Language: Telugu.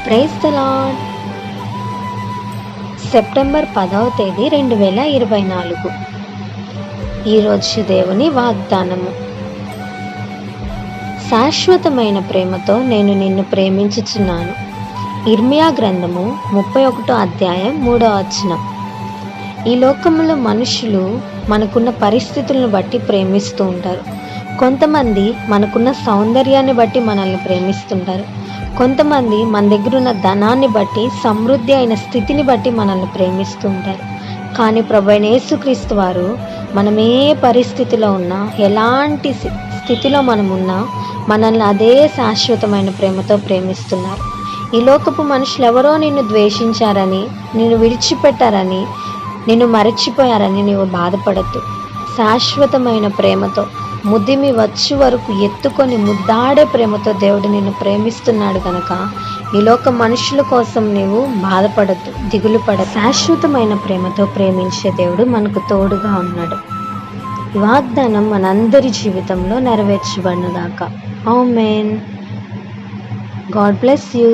Praise the lord. సెప్టెంబర్ 10వ తేదీ 2024. ఈరోజు దేవుని వాగ్దానము. శాశ్వతమైన ప్రేమతో నేను నిన్ను ప్రేమించుచున్నాను. ఇర్మియా గ్రంథము 31వ అధ్యాయం 3వ వచనం. ఈ లోకంలో మనుషులు మనకున్న పరిస్థితులను బట్టి ప్రేమిస్తూ ఉంటారు. కొంతమంది మనకున్న సౌందర్యాన్ని బట్టి మనల్ని ప్రేమిస్తుంటారు. కొంతమంది మన దగ్గర ఉన్న ధనాన్ని బట్టి, సమృద్ధి అయిన స్థితిని బట్టి మనల్ని ప్రేమిస్తూ ఉంటారు. కానీ ప్రభువైన యేసుక్రీస్తు వారు మనం ఏ పరిస్థితిలో ఉన్నా, ఎలాంటి స్థితిలో మనం ఉన్నా, మనల్ని అదే శాశ్వతమైన ప్రేమతో ప్రేమిస్తున్నారు. ఈ లోకపు మనుషులు ఎవరో నిన్ను ద్వేషించారని, నిన్ను విడిచిపెట్టారని, నిన్ను మరచిపోయారని నీవు బాధపడద్దు. శాశ్వతమైన ప్రేమతో, ముదిమి వచ్చు వరకు ఎత్తుకొని ముద్దాడే ప్రేమతో దేవుడు నిన్ను ప్రేమిస్తున్నాడు కనుక ఈ లోక మనుషుల కోసం నీవు బాధపడద్దు, దిగులు పడద్దు. శాశ్వతమైన ప్రేమతో ప్రేమించే దేవుడు మనకు తోడుగా ఉన్నాడు. ఈ వాగ్దానం మనందరి జీవితంలో నెరవేర్చబడునుగాక. ఆమేన్. God bless you.